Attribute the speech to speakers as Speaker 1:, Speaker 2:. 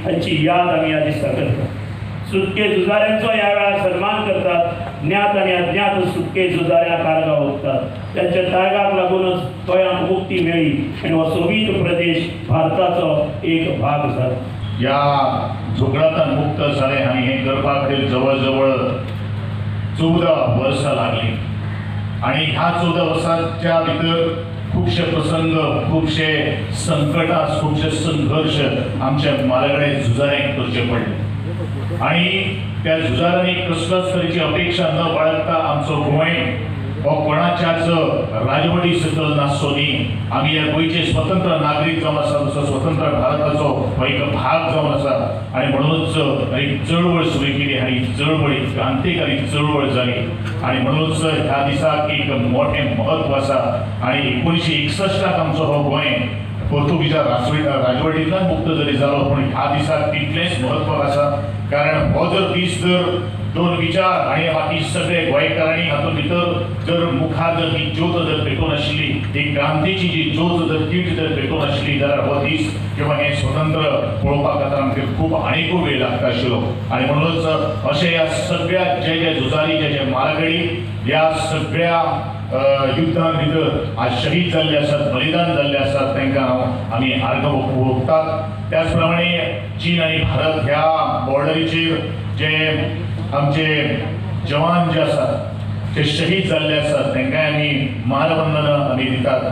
Speaker 1: हांची याद आमी ह्या दिसा करतात. सुटके झुजाऱ्यांचो ह्या वेळार सन्मान करतात. ज्ञात आनी अज्ञात सुटके झुजाऱ्या तारगां ओंपतात. त्यांच्या तारगाक लागूनच गोंयांक मुक्ती मेळ्ळी आनी हो सोवीत प्रदेश भारताचो एक भाग जाला.
Speaker 2: या झुकडातून मुक्त झाले आणि हे करपाक जवळ जवळ 14 वर्सां लागली आणि ह्या 14 वर्सांच्या भितर खूबशे प्रसंग, खूबशे संकटां, खूबशे संघर्ष आमच्या म्हारगडे झुजाऱ्यांक करचे पडले आणि त्या झुजाऱ्यांनी कसल्याच तरेची अपेक्षा न बाळगता आमचो गोंय हो कोणाच्याच राजवटी सकल नासचो न्ही. आमी ह्या गोंयचे स्वतंत्र नागरीक जावन आसा, तसो स्वतंत्र भारताचो हो एक भाग जावन आसा आणि म्हणूनच एक चळवळ सुरू केली आणि चळवळ क्रांतिकारी चळवळ जाली आणि म्हणूनच ह्या दिसाक एक मोठें महत्व आसा. आणि 1961 आमचो हो गोंय पोर्तुगीजा राजवटींतल्यान मुक्त जरी जालो पूण ह्या दिसाक तितलेंच म्हत्व आसा. कारण हो जर दीस जर दोन विचार आणि बाकी सगळे गोंयकारांनी हातूंत भितर जर मुखार जर ही ज्योत जर पेटोवन आशिल्ली, ही क्रांतीची जी ज्योत जर तीट जर पेटोवन आशिल्ली जाल्यार हो दीस किंवा हें स्वतंत्र पळोवपाक खातीर आमकां खूब आनीकूय वेळ लागता आशिल्लो. आणि म्हणूनच अशें ह्या सगळ्या जे झुजारी जे म्हारगडी ह्या सगळ्या युद्धां भितर आज शहीद जाल्ले आसात, बलिदान जाल्ले आसात, तांकां आमी आर्गां ओंपतात. त्याच प्रमाणे चीन आनी भारत ह्या बॉर्डरीचेर जे आमचे जवान जे आसात ते शहीद जाल्ले आसात तांकांय आमी मानवंदना आमी दितात.